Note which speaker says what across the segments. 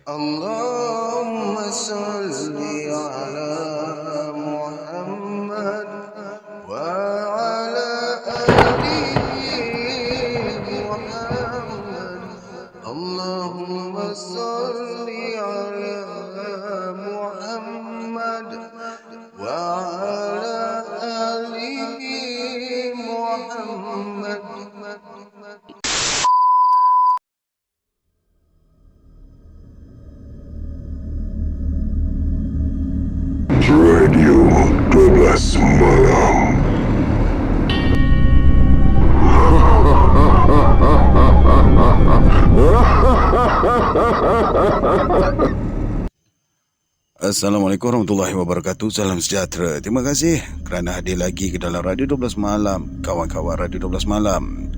Speaker 1: Allahumma salli ala Muhammad wa ala ali Muhammad. Allahumma salli ala Muhammad wa ala ali Muhammad.
Speaker 2: Radio 12 Malam.
Speaker 3: Assalamualaikum warahmatullahi wabarakatuh. Salam sejahtera. Terima kasih kerana hadir lagi ke dalam Radio 12 Malam, kawan-kawan Radio 12 Malam.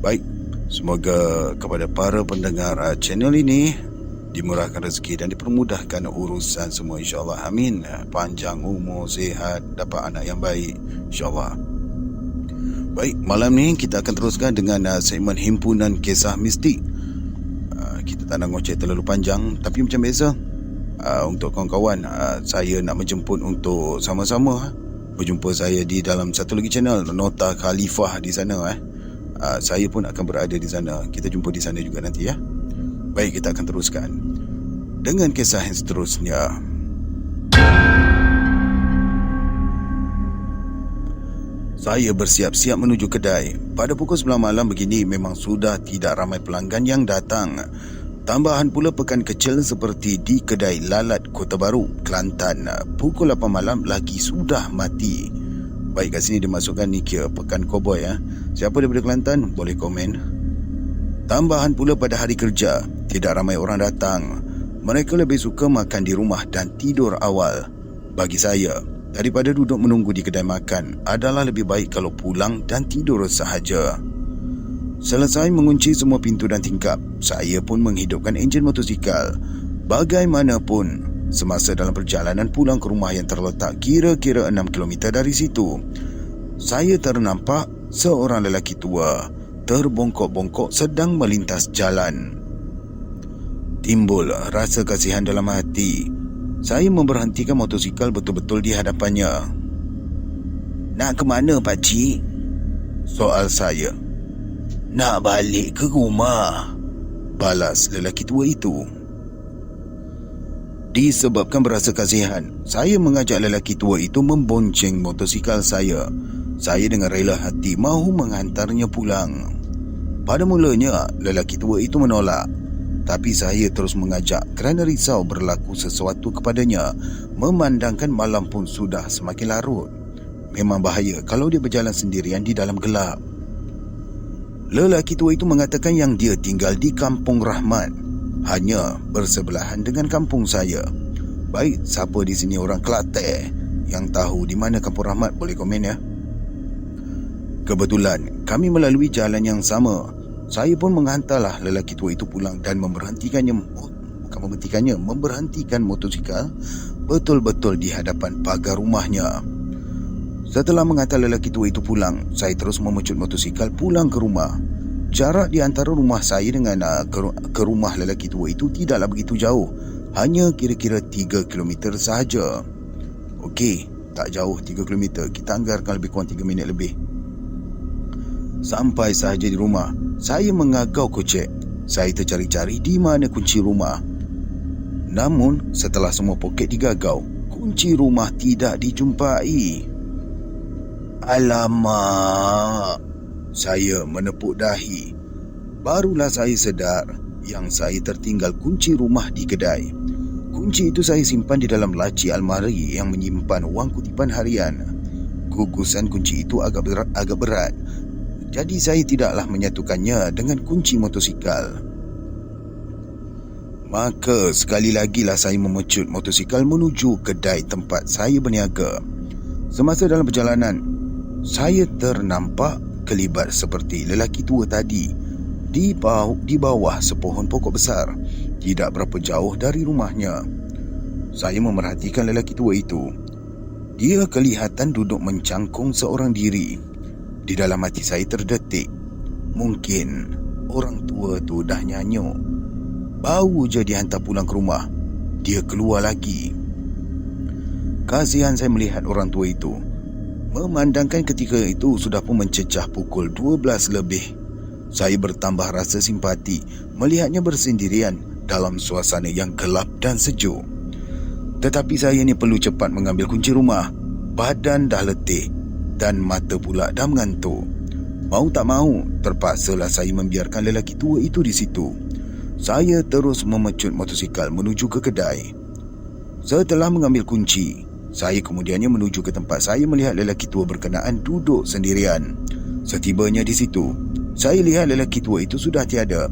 Speaker 3: Baik, semoga kepada para pendengar channel ini dimurahkan rezeki dan dipermudahkan urusan semua, insyaAllah. Amin. Panjang umur, sihat, dapat anak yang baik, insyaAllah. Baik, malam ni kita akan teruskan dengan segmen himpunan kisah mistik. Kita tak nak ngoceh terlalu panjang, tapi macam biasa, untuk kawan-kawan, saya nak menjemput untuk sama-sama berjumpa saya di dalam satu lagi channel, Nota Khalifah di sana. Saya pun akan berada di sana. Kita jumpa di sana juga nanti, ya. Baik, kita akan teruskan dengan kisah yang seterusnya. Saya bersiap-siap menuju kedai. Pada pukul 9 malam begini memang sudah tidak ramai pelanggan yang datang. Tambahan pula pekan kecil seperti di kedai lalat Kota Baru, Kelantan, pukul 8 malam lagi sudah mati. Baik, kat sini dimasukkan ni kira pekan koboi. Siapa daripada Kelantan boleh komen. Tambahan pula pada hari kerja, tidak ramai orang datang. Mereka lebih suka makan di rumah dan tidur awal. Bagi saya, daripada duduk menunggu di kedai makan, adalah lebih baik kalau pulang dan tidur sahaja. Selesai mengunci semua pintu dan tingkap, saya pun menghidupkan enjin motosikal. Bagaimanapun, semasa dalam perjalanan pulang ke rumah yang terletak kira-kira 6 km dari situ, saya ternampak seorang lelaki tua terbongkok-bongkok sedang melintas jalan. Timbul rasa kasihan dalam hati. Saya memberhentikan motosikal betul-betul di hadapannya. "Nak ke mana, pakcik?" soal saya. "Nak balik ke rumah," balas lelaki tua itu. Disebabkan berasa kasihan, saya mengajak lelaki tua itu membonceng motosikal saya. Saya dengan rela hati mahu menghantarnya pulang. Pada mulanya, lelaki tua itu menolak. Tapi saya terus mengajak kerana risau berlaku sesuatu kepadanya, memandangkan malam pun sudah semakin larut. Memang bahaya kalau dia berjalan sendirian di dalam gelap. Lelaki tua itu mengatakan yang dia tinggal di Kampung Rahmat, hanya bersebelahan dengan kampung saya. Baik, siapa di sini orang Kelantan yang tahu di mana Kampung Rahmat boleh komen, ya. Kebetulan kami melalui jalan yang sama. Saya pun menghantarlah lelaki tua itu pulang dan memberhentikan motosikal betul-betul di hadapan pagar rumahnya. Setelah menghantar lelaki tua itu pulang, saya terus memecut motosikal pulang ke rumah. Jarak di antara rumah saya dengan ke rumah lelaki tua itu tidaklah begitu jauh, hanya kira-kira 3 km sahaja. Okey, tak jauh 3 km. Kita anggarkan lebih kurang 3 minit lebih. Sampai sahaja di rumah, saya mengagau kocek. Saya tercari-cari di mana kunci rumah. Namun, setelah semua poket digagau, kunci rumah tidak dijumpai. Alamak! Saya menepuk dahi. Barulah saya sedar yang saya tertinggal kunci rumah di kedai. Kunci itu saya simpan di dalam laci almari yang menyimpan wang kutipan harian. Gugusan kunci itu agak berat. Jadi saya tidaklah menyatukannya dengan kunci motosikal. Maka sekali lagi lah saya memecut motosikal menuju kedai tempat saya berniaga. Semasa dalam perjalanan, saya ternampak kelibat seperti lelaki tua tadi di bawah sepohon pokok besar, tidak berapa jauh dari rumahnya. Saya memerhatikan lelaki tua itu. Dia kelihatan duduk mencangkung seorang diri. Di dalam hati saya terdetik, mungkin orang tua tu dah nyanyuk. Baru je dihantar pulang ke rumah, dia keluar lagi. Kasihan saya melihat orang tua itu. Memandangkan ketika itu sudah pun mencecah pukul 12 lebih. Saya bertambah rasa simpati melihatnya bersendirian dalam suasana yang gelap dan sejuk. Tetapi saya ni perlu cepat mengambil kunci rumah. Badan dah letih dan mata pula dah mengantuk. Mau tak mau, terpaksalah saya membiarkan lelaki tua itu di situ. Saya terus memecut motosikal menuju ke kedai. Setelah mengambil kunci, saya kemudiannya menuju ke tempat saya melihat lelaki tua berkenaan duduk sendirian. Setibanya di situ, saya lihat lelaki tua itu sudah tiada.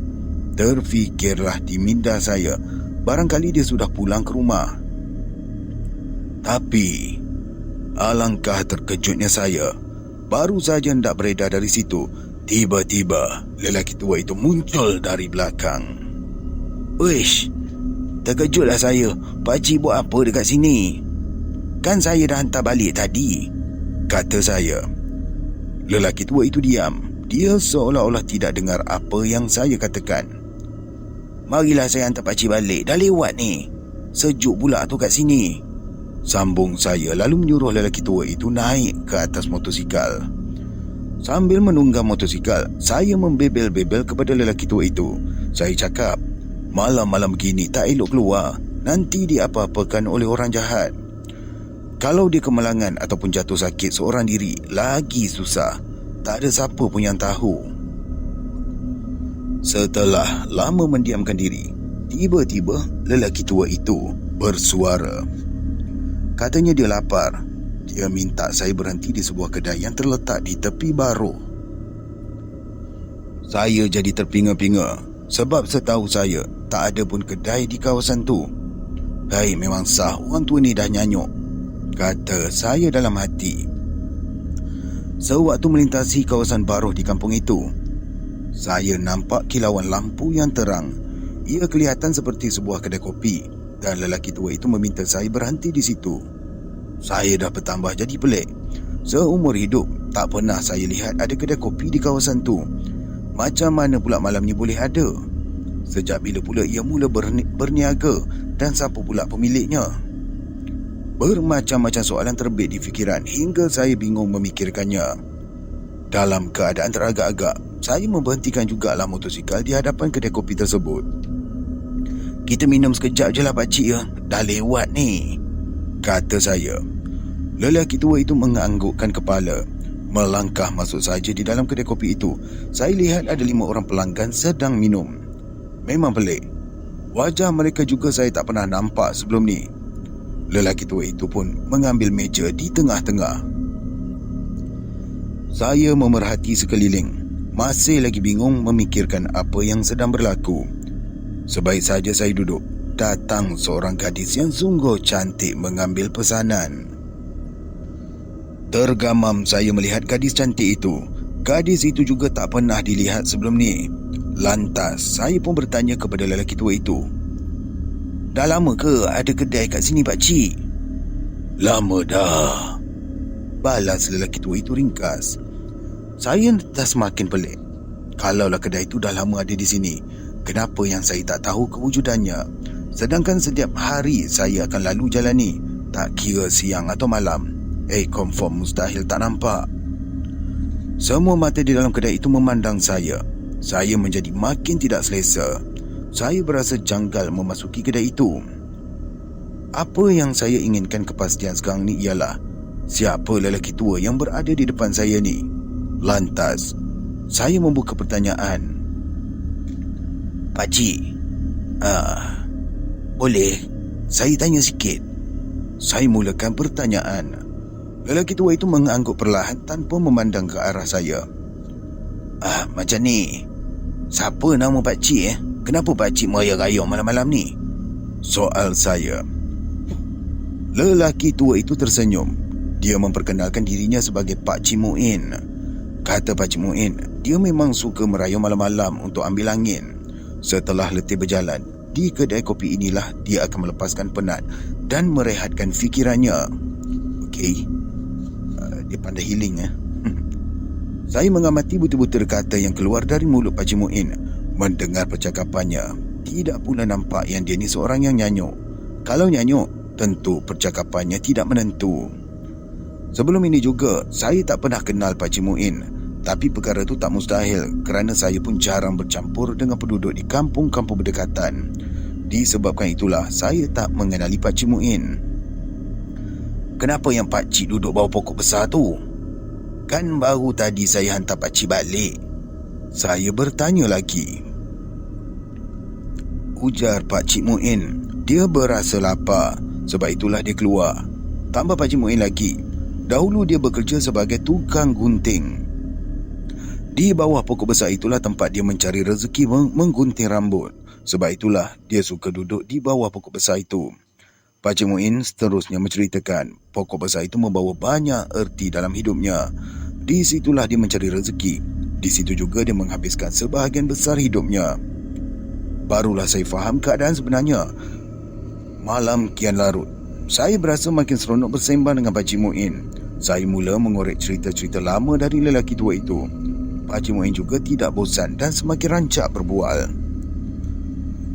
Speaker 3: Terfikirlah di minda saya, barangkali dia sudah pulang ke rumah. Tapi alangkah terkejutnya saya. Baru saja hendak beredar dari situ, tiba-tiba lelaki tua itu muncul dari belakang. "Uish, terkejutlah saya. Pakcik buat apa dekat sini? Kan saya dah hantar balik tadi," kata saya. Lelaki tua itu diam. Dia seolah-olah tidak dengar apa yang saya katakan. "Marilah saya hantar pakcik balik. Dah lewat ni. Sejuk pula tu kat sini," sambung saya, lalu menyuruh lelaki tua itu naik ke atas motosikal. Sambil menunggang motosikal, saya membebel-bebel kepada lelaki tua itu. Saya cakap, malam-malam begini tak elok keluar. Nanti diapa-apakan oleh orang jahat. Kalau dia kemalangan ataupun jatuh sakit seorang diri, lagi susah. Tak ada siapa pun yang tahu. Setelah lama mendiamkan diri, tiba-tiba lelaki tua itu bersuara. Katanya dia lapar. Dia minta saya berhenti di sebuah kedai yang terletak di tepi Baro. Saya jadi terpinga-pinga sebab setahu saya tak ada pun kedai di kawasan tu. "Hai, memang sah orang tua ni dah nyanyuk," kata saya dalam hati. Sewaktu melintasi kawasan Baro di kampung itu, saya nampak kilauan lampu yang terang. Ia kelihatan seperti sebuah kedai kopi dan lelaki tua itu meminta saya berhenti di situ. Saya dah bertambah jadi pelik. Seumur hidup tak pernah saya lihat ada kedai kopi di kawasan tu. Macam mana pula malam ni boleh ada? Sejak bila pula ia mula berniaga dan siapa pula pemiliknya? Bermacam-macam soalan terbit di fikiran hingga saya bingung memikirkannya. Dalam keadaan teragak-agak, saya memberhentikan jugalah motosikal di hadapan kedai kopi tersebut. "Kita minum sekejap je lah pakcik ya. Dah lewat ni," kata saya. Lelaki tua itu menganggukkan kepala. Melangkah masuk saja di dalam kedai kopi itu, saya lihat ada 5 orang pelanggan sedang minum. Memang pelik. Wajah mereka juga saya tak pernah nampak sebelum ni. Lelaki tua itu pun mengambil meja di tengah-tengah. Saya memerhati sekeliling, masih lagi bingung memikirkan apa yang sedang berlaku. Sebaik saja saya duduk, datang seorang gadis yang sungguh cantik mengambil pesanan. Tergamam saya melihat gadis cantik itu. Gadis itu juga tak pernah dilihat sebelum ni. Lantas saya pun bertanya kepada lelaki tua itu, "Dah lama ke ada kedai kat sini pakcik?" "Lama dah," balas lelaki tua itu ringkas. Saya dah semakin pelik. Kalaulah kedai itu dah lama ada di sini, kenapa yang saya tak tahu kewujudannya? Sedangkan setiap hari saya akan lalu jalan ni, tak kira siang atau malam. Confirm mustahil tak nampak. Semua mata di dalam kedai itu memandang saya. Saya menjadi makin tidak selesa. Saya berasa janggal memasuki kedai itu. Apa yang saya inginkan kepastian sekarang ni ialah siapa lelaki tua yang berada di depan saya ni. Lantas saya membuka pertanyaan. "Pakcik, boleh saya tanya sikit?" Saya mulakan pertanyaan. Lelaki tua itu mengangguk perlahan tanpa memandang ke arah saya. "Macam ni, siapa nama pakcik Kenapa pakcik merayau-rayau malam-malam ni?" soal saya. Lelaki tua itu tersenyum. Dia memperkenalkan dirinya sebagai Pakcik Muin. Kata Pakcik Muin, dia memang suka merayau malam-malam untuk ambil angin. Setelah letih berjalan, di kedai kopi inilah dia akan melepaskan penat dan merehatkan fikirannya. Okey, dia pandai healing Saya mengamati butir-butir kata yang keluar dari mulut Pakcik Muin. Mendengar percakapannya, tidak pula nampak yang dia ni seorang yang nyanyuk. Kalau nyanyuk, tentu percakapannya tidak menentu. Sebelum ini juga, saya tak pernah kenal Pakcik Muin. Tapi perkara itu tak mustahil kerana saya pun jarang bercampur dengan penduduk di kampung-kampung berdekatan. Disebabkan itulah, saya tak mengenali Pakcik Muin. Kenapa yang pakcik duduk bawah pokok besar tu? Kan baru tadi saya hantar pakcik balik. Saya bertanya lagi. Ujar Pakcik Muin. Dia berasa lapar, sebab itulah dia keluar. Tambah Pakcik Muin lagi, dahulu dia bekerja sebagai tukang gunting. Di bawah pokok besar itulah tempat dia mencari rezeki menggunting rambut. Sebab itulah dia suka duduk di bawah pokok besar itu. Pakcik Muin seterusnya menceritakan, pokok besar itu membawa banyak erti dalam hidupnya. Di situlah dia mencari rezeki. Di situ juga dia menghabiskan sebahagian besar hidupnya. Barulah saya faham keadaan sebenarnya. Malam kian larut, saya berasa makin seronok bersembang dengan Pakcik Muin. Saya mula mengorek cerita-cerita lama dari lelaki tua itu. Pakcik Muin juga tidak bosan dan semakin rancak berbual.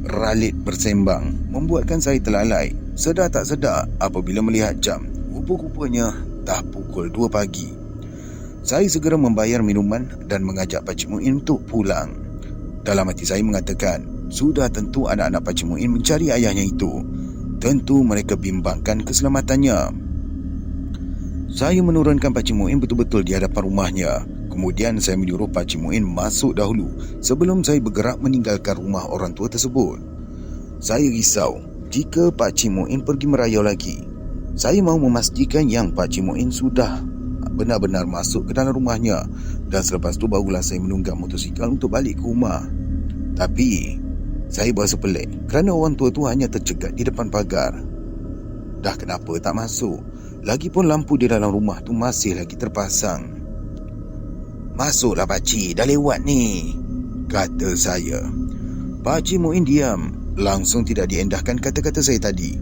Speaker 3: Ralit bersembang membuatkan saya terlalai. Sedar tak sedar apabila melihat jam, rupa-rupanya dah pukul 2 pagi. Saya segera membayar minuman dan mengajak Pakcik Muin untuk pulang. Dalam hati saya mengatakan, sudah tentu anak-anak Pakcik Muin mencari ayahnya itu. Tentu mereka bimbangkan keselamatannya. Saya menurunkan Pakcik Muin betul-betul di hadapan rumahnya. Kemudian saya menyuruh Pakcik Muin masuk dahulu sebelum saya bergerak meninggalkan rumah orang tua tersebut. Saya risau jika Pakcik Muin pergi merayau lagi. Saya mahu memastikan yang Pakcik Muin sudah benar-benar masuk ke dalam rumahnya, dan selepas tu barulah saya menunggang motosikal untuk balik ke rumah. Tapi saya berasa pelik kerana orang tua tu hanya tercegat di depan pagar. Dah kenapa tak masuk? Lagipun lampu di dalam rumah tu masih lagi terpasang. Masuklah pakcik, dah lewat ni, kata saya. Pakcik Muin diam. Langsung tidak diendahkan kata-kata saya tadi.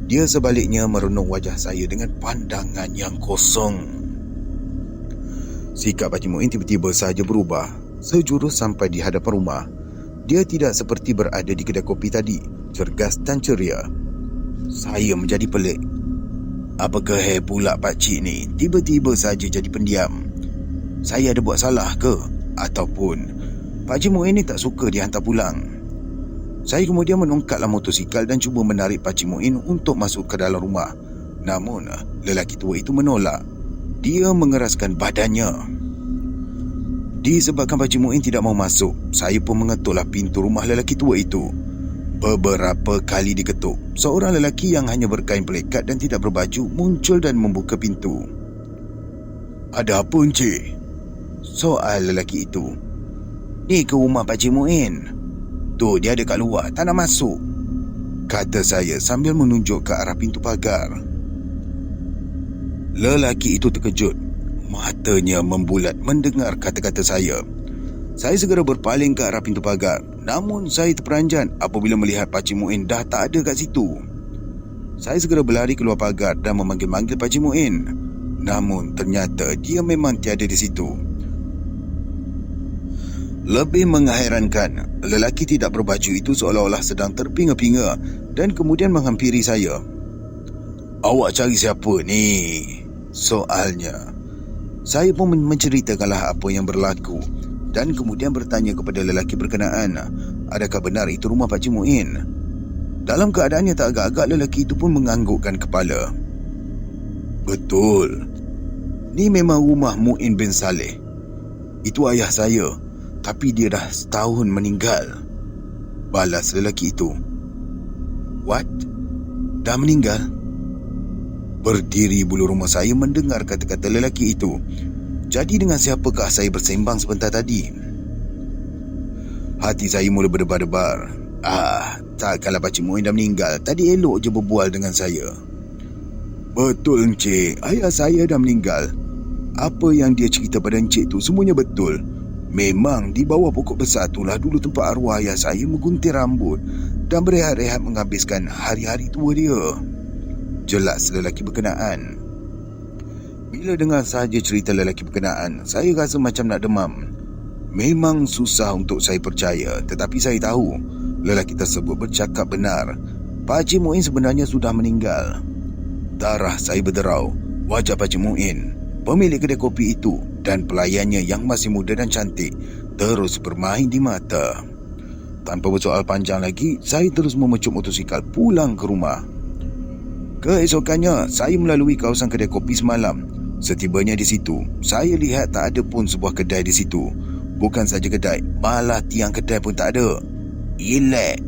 Speaker 3: Dia sebaliknya merenung wajah saya dengan pandangan yang kosong. Sikap Pakcik Muin tiba-tiba sahaja berubah. Sejurus sampai di hadapan rumah. Dia tidak seperti berada di kedai kopi tadi, cergas dan ceria. Saya menjadi pelik. Apa keheh pula pakcik ni tiba-tiba saja jadi pendiam? Saya ada buat salah ke? Ataupun Pakcik Muin ni tak suka dihantar pulang? Saya kemudian menungkaklah motosikal dan cuba menarik Pakcik Muin untuk masuk ke dalam rumah. Namun lelaki tua itu menolak. Dia mengeraskan badannya. Disebabkan Pakcik Muin tidak mahu masuk, saya pun mengetuklah pintu rumah lelaki tua itu. Beberapa kali diketuk. Seorang lelaki yang hanya berkain pelekat dan tidak berbaju muncul dan membuka pintu. Ada apa encik? Soal lelaki itu. Ni ke rumah Pakcik Muin. Tu dia ada kat luar, tak nak masuk, kata saya sambil menunjuk ke arah pintu pagar. Lelaki itu terkejut. Matanya membulat mendengar kata-kata saya. Saya segera berpaling ke arah pintu pagar. Namun saya terperanjat apabila melihat Pakcik Muin dah tak ada kat situ. Saya segera berlari keluar pagar dan memanggil-manggil Pakcik Muin. Namun ternyata dia memang tiada di situ. Lebih mengherankan, lelaki tidak berbaju itu seolah-olah sedang terpinga-pinga dan kemudian menghampiri saya. Awak cari siapa ni? Soalnya. Saya pun menceritakanlah apa yang berlaku dan kemudian bertanya kepada lelaki berkenaan, adakah benar itu rumah Pakcik Muin? Dalam keadaan yang tak agak-agak, lelaki itu pun menganggukkan kepala. Betul. Ni memang rumah Muin bin Saleh. Itu ayah saya. Tapi dia dah setahun meninggal, balas lelaki itu. What? Dah meninggal? Berdiri bulu rumah saya mendengar kata-kata lelaki itu. Jadi dengan siapakah saya bersembang sebentar tadi? Hati saya mula berdebar-debar. Takkanlah Pakcik Muin dah meninggal. Tadi elok je berbual dengan saya. Betul encik, ayah saya dah meninggal. Apa yang dia cerita pada encik tu semuanya betul. Memang di bawah pokok besar itulah dulu tempat arwah ayah saya menggunting rambut dan berehat-rehat menghabiskan hari-hari tua dia, jelas lelaki berkenaan. Bila dengar sahaja cerita lelaki berkenaan, saya rasa macam nak demam. Memang susah untuk saya percaya, tetapi saya tahu lelaki tersebut bercakap benar. Pakcik Muin sebenarnya sudah meninggal. Darah saya berderau. Wajah Pakcik Muin, pemilik kedai kopi itu, dan pelayannya yang masih muda dan cantik terus bermain di mata. Tanpa bersoal panjang lagi, saya terus memecut motosikal pulang ke rumah. Keesokannya, saya melalui kawasan kedai kopi semalam. Setibanya di situ, saya lihat tak ada pun sebuah kedai di situ. Bukan saja kedai, malah tiang kedai pun tak ada. Elak.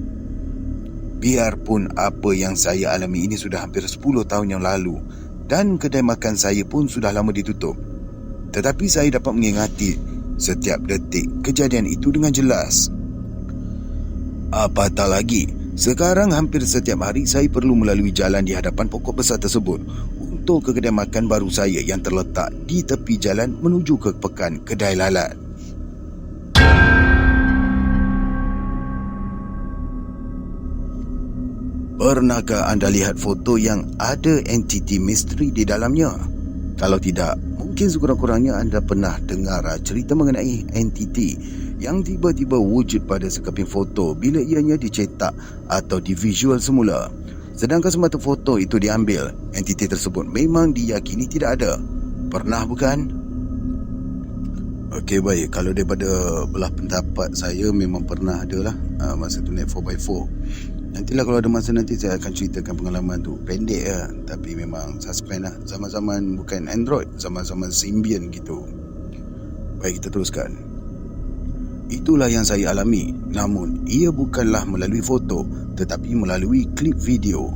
Speaker 3: Biarpun apa yang saya alami ini sudah hampir 10 tahun yang lalu, dan kedai makan saya pun sudah lama ditutup, tetapi saya dapat mengingati setiap detik kejadian itu dengan jelas. Apatah lagi, sekarang hampir setiap hari saya perlu melalui jalan di hadapan pokok besar tersebut untuk ke kedai makan baru saya yang terletak di tepi jalan menuju ke pekan kedai lalat. Pernahkah anda lihat foto yang ada entiti misteri di dalamnya? Kalau tidak, mungkin sekurang-kurangnya anda pernah dengar cerita mengenai entiti yang tiba-tiba wujud pada sekeping foto bila ianya dicetak atau divisual semula. Sedangkan semasa foto itu diambil, entiti tersebut memang diyakini tidak ada. Pernah bukan? Okey, baik. Kalau daripada belah pendapat saya, memang pernah ada lah. Masa tu naik 4x4. Nantilah kalau ada masa nanti saya akan ceritakan pengalaman tu. Pendek lah, tapi memang suspend lah. Zaman-zaman bukan Android, zaman-zaman Symbian gitu. Baik, kita teruskan. Itulah yang saya alami. Namun, ia bukanlah melalui foto, tetapi melalui klip video.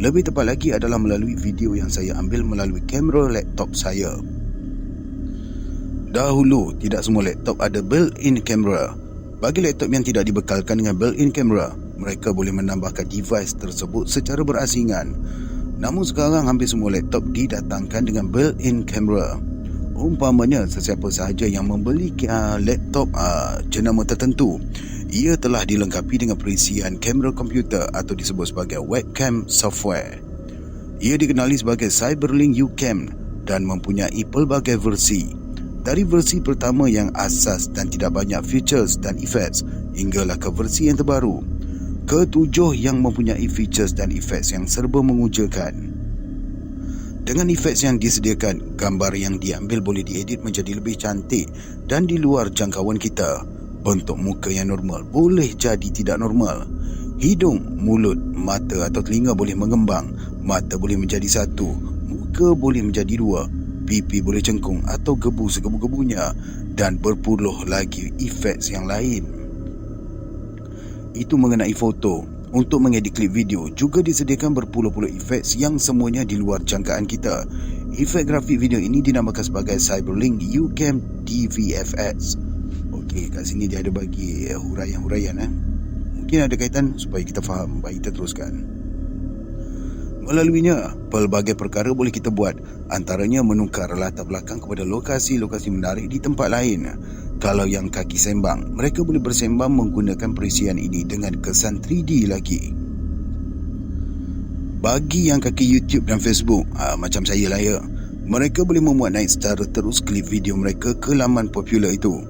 Speaker 3: Lebih tepat lagi adalah melalui video yang saya ambil melalui kamera laptop saya. Dahulu, tidak semua laptop ada built-in camera. Bagi laptop yang tidak dibekalkan dengan built-in camera, mereka boleh menambahkan device tersebut secara berasingan. Namun sekarang hampir semua laptop didatangkan dengan built-in camera. Umpamanya sesiapa sahaja yang membeli laptop jenama tertentu, ia telah dilengkapi dengan perisian kamera komputer atau disebut sebagai webcam software. Ia dikenali sebagai Cyberlink UCam dan mempunyai pelbagai versi. Dari versi pertama yang asas dan tidak banyak features dan effects hinggalah ke versi yang terbaru, ke-7 yang mempunyai features dan effects yang serba mengujakan. Dengan effects yang disediakan, gambar yang diambil boleh diedit menjadi lebih cantik dan di luar jangkauan kita. Bentuk muka yang normal boleh jadi tidak normal. Hidung, mulut, mata atau telinga boleh mengembang. Mata boleh menjadi satu, muka boleh menjadi dua, pipi boleh cengkung atau gebu segebu-gebunya, dan berpuluh lagi effects yang lain. Itu mengenai foto. Untuk mengedit klip video juga disediakan berpuluh-puluh efek yang semuanya di luar jangkaan kita. Efek grafik video ini dinamakan sebagai Cyberlink UCam DVFX. Okey, kat sini dia ada bagi huraian-huraian. Mungkin ada kaitan supaya kita faham. Baik, kita teruskan. Melaluinya, pelbagai perkara boleh kita buat, antaranya menukar latar belakang kepada lokasi-lokasi menarik di tempat lain. Kalau yang kaki sembang, mereka boleh bersembang menggunakan perisian ini dengan kesan 3D lagi. Bagi yang kaki YouTube dan Facebook, macam saya lah ya, mereka boleh memuat naik secara terus klip video mereka ke laman popular itu.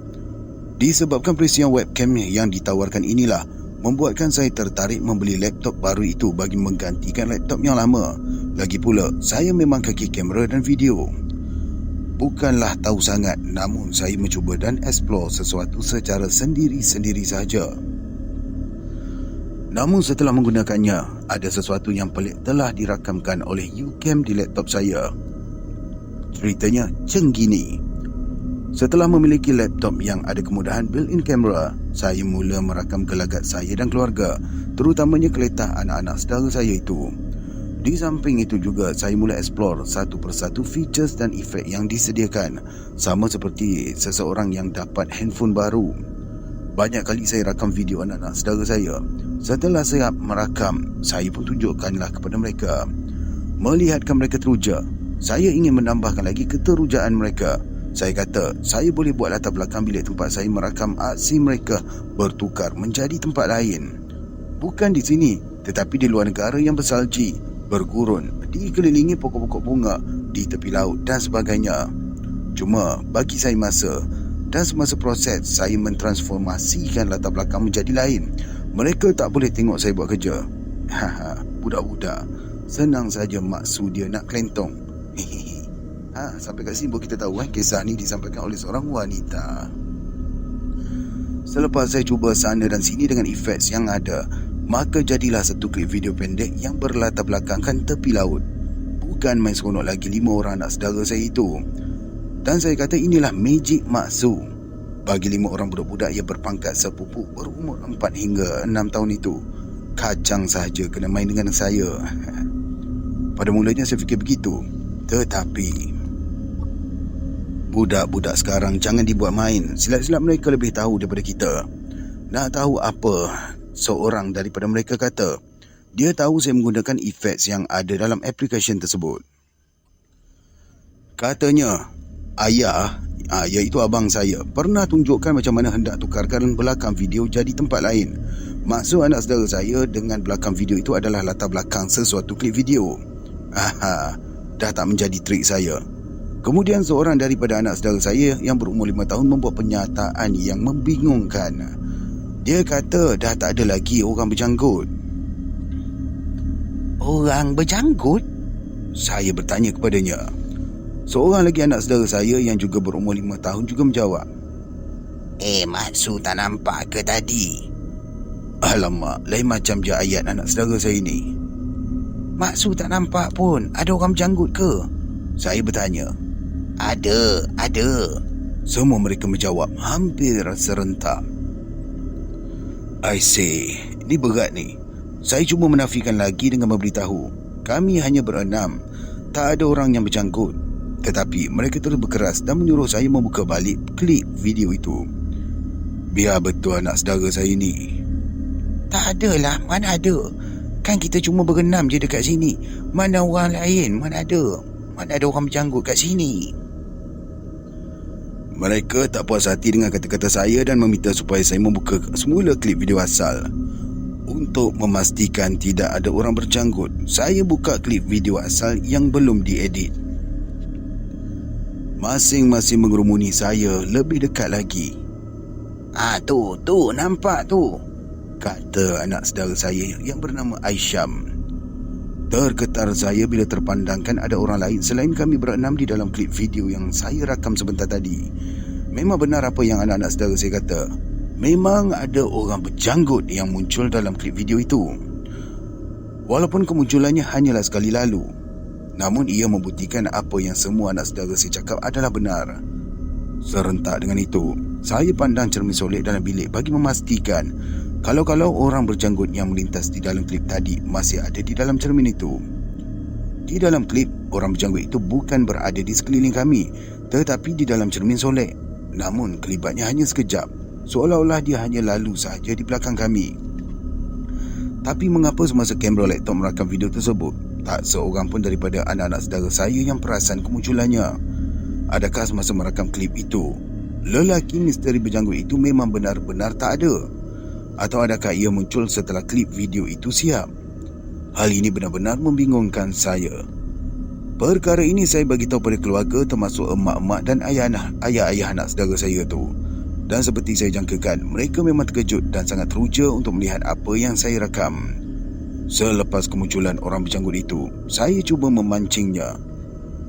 Speaker 3: Disebabkan perisian webcam yang ditawarkan inilah, membuatkan saya tertarik membeli laptop baru itu bagi menggantikan laptop yang lama. Lagi pula, saya memang kaki kamera dan video. Bukanlah tahu sangat, namun saya mencuba dan explore sesuatu secara sendiri-sendiri sahaja. Namun setelah menggunakannya, ada sesuatu yang pelik telah dirakamkan oleh UCam di laptop saya. Ceritanya macam gini. Setelah memiliki laptop yang ada kemudahan built-in camera, saya mula merakam gelagat saya dan keluarga, terutamanya keletah anak-anak saudara saya itu. Di samping itu juga, saya mula explore satu persatu features dan efek yang disediakan, sama seperti seseorang yang dapat handphone baru. Banyak kali saya rakam video anak-anak saudara saya. Setelah saya merakam, saya pun tunjukkanlah kepada mereka. Melihatkan mereka teruja, saya ingin menambahkan lagi keterujaan mereka. Saya kata, saya boleh buat latar belakang bilik tempat saya merakam aksi mereka bertukar menjadi tempat lain. Bukan di sini, tetapi di luar negara yang bersalji, bergurun, dikelilingi pokok-pokok bunga, di tepi laut dan sebagainya. Cuma bagi saya masa, dan semasa proses saya mentransformasikan latar belakang menjadi lain. Mereka tak boleh tengok saya buat kerja. Haha, budak-budak. Senang saja maksud dia nak kelentong. Hehehe. Sampai kat sini baru kita tahu kisah ni disampaikan oleh seorang wanita. Selepas saya cuba sana dan sini dengan efek yang ada, maka jadilah satu klip video pendek yang berlatar belakangkan tepi laut. Bukan main seronok lagi 5 orang anak saudara saya itu. Dan saya kata inilah magic Mak Su bagi 5 orang budak-budak yang berpangkat sepupu berumur 4 hingga 6 tahun itu. Kacang sahaja kena main dengan saya. Pada mulanya saya fikir begitu. Tetapi budak-budak sekarang jangan dibuat main. Silap-silap mereka lebih tahu daripada kita. Nak tahu apa seorang daripada mereka kata? Dia tahu saya menggunakan efek yang ada dalam aplikasi tersebut. Katanya, ayah, iaitu abang saya, pernah tunjukkan macam mana hendak tukarkan belakang video jadi tempat lain. Maksud anak saudara saya dengan belakang video itu adalah latar belakang sesuatu klip video. Dah tak menjadi trik saya. Kemudian seorang daripada anak saudara saya yang berumur 5 tahun membuat pernyataan yang membingungkan. Dia kata dah tak ada lagi orang berjanggut. Orang berjanggut? Saya bertanya kepadanya. Seorang lagi anak saudara saya yang juga berumur 5 tahun juga menjawab. Mak Su tak nampak ke tadi? Alamak, lain macam je ayat anak saudara saya ni. Mak Su tak nampak pun. Ada orang berjanggut ke? Saya bertanya. Ada. Semua mereka menjawab hampir serentak. I say, ni berat ni. Saya cuma menafikan lagi dengan memberitahu kami hanya berenam, tak ada orang yang berjanggut. Tetapi mereka terus berkeras dan menyuruh saya membuka balik klip video itu. Biar betul anak saudara saya ni. Tak adalah, mana ada. Kan kita cuma berenam je dekat sini. Mana orang lain, mana ada orang berjanggut kat sini. Mereka tak puas hati dengan kata-kata saya dan meminta supaya saya membuka semula klip video asal. Untuk memastikan tidak ada orang berjanggut, saya buka klip video asal yang belum diedit. Masing-masing mengerumuni saya lebih dekat lagi. Tu, nampak tu, kata anak saudara saya yang bernama Aisyam. Tergetar saya bila terpandangkan ada orang lain selain kami berenam di dalam klip video yang saya rakam sebentar tadi. Memang benar apa yang anak-anak saudara saya kata. Memang ada orang berjanggut yang muncul dalam klip video itu. Walaupun kemunculannya hanyalah sekali lalu, namun ia membuktikan apa yang semua anak saudara saya cakap adalah benar. Serentak dengan itu, saya pandang cermin solek dalam bilik bagi memastikan kalau orang berjanggut yang melintas di dalam klip tadi masih ada di dalam cermin itu. Di dalam klip, orang berjanggut itu bukan berada di sekeliling kami, tetapi di dalam cermin solek. Namun kelibatnya hanya sekejap, seolah-olah dia hanya lalu sahaja di belakang kami. Tapi mengapa semasa kamera laptop merakam video tersebut, tak seorang pun daripada anak-anak saudara saya yang perasan kemunculannya? Adakah semasa merakam klip itu, lelaki misteri berjanggut itu memang benar-benar tak ada? Atau adakah ia muncul setelah klip video itu siap? Hal ini benar-benar membingungkan saya. Perkara ini saya bagi tahu pada keluarga, termasuk emak-emak dan ayah-ayah anak saudara saya tu. Dan seperti saya jangkakan, mereka memang terkejut dan sangat teruja untuk melihat apa yang saya rakam. Selepas kemunculan orang berjanggut itu, saya cuba memancingnya.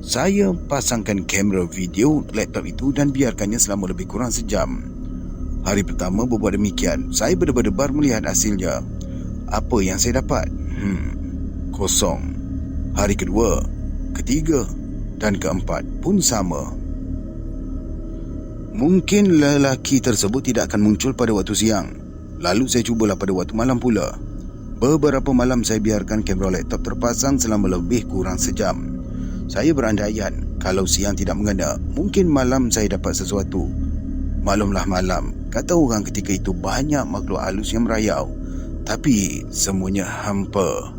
Speaker 3: Saya pasangkan kamera video laptop itu dan biarkannya selama lebih kurang sejam. Hari pertama berbuat demikian, saya berdebar-debar melihat hasilnya. Apa yang saya dapat? Kosong. Hari kedua, ketiga dan keempat pun sama. Mungkin lelaki tersebut tidak akan muncul pada waktu siang. Lalu saya cubalah pada waktu malam pula. Beberapa malam saya biarkan kamera laptop terpasang selama lebih kurang sejam. Saya berandaian kalau siang tidak mengena, mungkin malam saya dapat sesuatu. Maklumlah malam, kata orang ketika itu banyak makhluk halus yang merayau. Tapi semuanya hampa.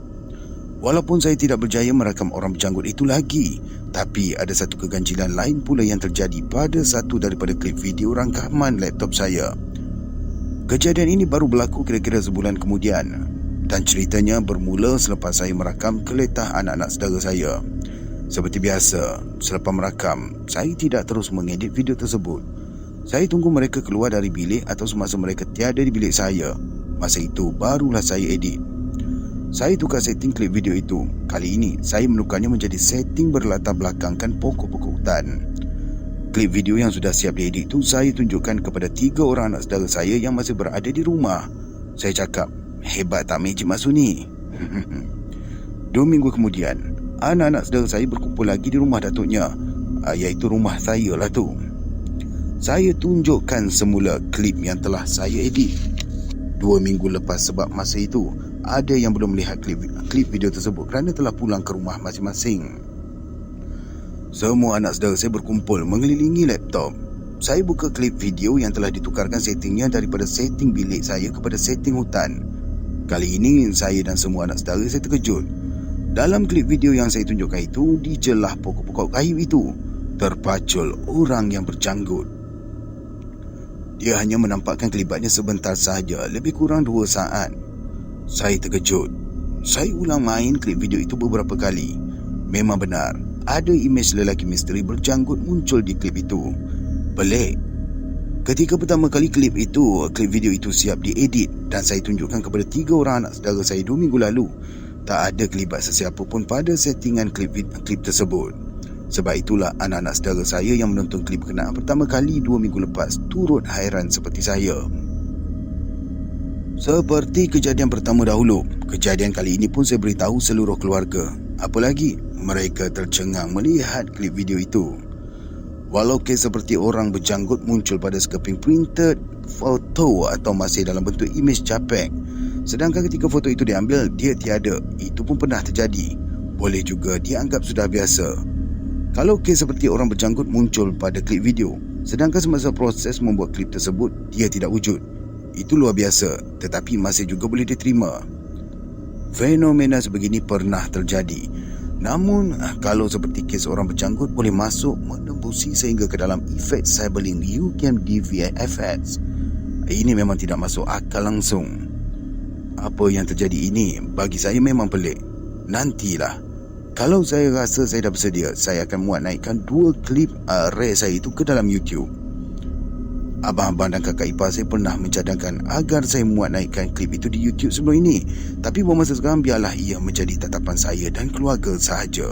Speaker 3: Walaupun saya tidak berjaya merakam orang berjanggut itu lagi, tapi ada satu keganjilan lain pula yang terjadi pada satu daripada klip video rangkaman laptop saya. Kejadian ini baru berlaku kira-kira sebulan kemudian, dan ceritanya bermula selepas saya merakam keletah anak-anak saudara saya. Seperti biasa, selepas merakam, saya tidak terus mengedit video tersebut. Saya tunggu mereka keluar dari bilik atau semasa mereka tiada di bilik saya. Masa itu barulah saya edit. Saya tukar setting klip video itu. Kali ini saya menukarnya menjadi setting berlatar belakangkan pokok-pokok hutan. Klip video yang sudah siap diedit itu saya tunjukkan kepada 3 orang anak saudara saya yang masih berada di rumah. Saya cakap, hebat tak Magic Masu ni? 2 minggu kemudian, anak-anak saudara saya berkumpul lagi di rumah datuknya, iaitu rumah saya lah tu. Saya tunjukkan semula klip yang telah saya edit. 2 minggu lepas, sebab masa itu ada yang belum melihat klip video tersebut kerana telah pulang ke rumah masing-masing. Semua anak saudara saya berkumpul mengelilingi laptop. Saya buka klip video yang telah ditukarkan settingnya daripada setting bilik saya kepada setting hutan. Kali ini saya dan semua anak saudara saya terkejut. Dalam klip video yang saya tunjukkan itu, di celah pokok-pokok kayu itu terpacul orang yang berjanggut. Dia hanya menampakkan kelibatnya sebentar sahaja, lebih kurang 2 saat. Saya terkejut. Saya ulang main klip video itu beberapa kali. Memang benar, ada imej lelaki misteri berjanggut muncul di klip itu. Pelik. Ketika pertama kali klip video itu siap diedit dan saya tunjukkan kepada 3 orang anak saudara saya 2 minggu lalu, tak ada kelibat sesiapa pun pada settingan klip tersebut. Sebab itulah anak-anak saudara saya yang menonton klip berkenaan pertama kali 2 minggu lepas turut hairan seperti saya. Seperti kejadian pertama dahulu, kejadian kali ini pun saya beritahu seluruh keluarga. Apalagi mereka tercengang melihat klip video itu. Walau kes seperti orang berjanggut muncul pada sekeping printed foto atau masih dalam bentuk imej JPEG, sedangkan ketika foto itu diambil, dia tiada. Itu pun pernah terjadi. Boleh juga dianggap sudah biasa. Kalau kes seperti orang berjanggut muncul pada klip video, sedangkan semasa proses membuat klip tersebut, dia tidak wujud, itu luar biasa, tetapi masih juga boleh diterima. Fenomena sebegini pernah terjadi. Namun, kalau seperti kes orang berjanggut boleh masuk menembusi sehingga ke dalam efek cyberlink UCam DVI-FX, ini memang tidak masuk akal langsung. Apa yang terjadi ini bagi saya memang pelik. Nantilah, kalau saya rasa saya dah bersedia, saya akan muat naikkan 2 klip rare saya itu ke dalam YouTube. Abang-abang dan kakak ipar saya pernah mencadangkan agar saya muat naikkan klip itu di YouTube sebelum ini. Tapi buat masa sekarang biarlah ia menjadi tatapan saya dan keluarga sahaja.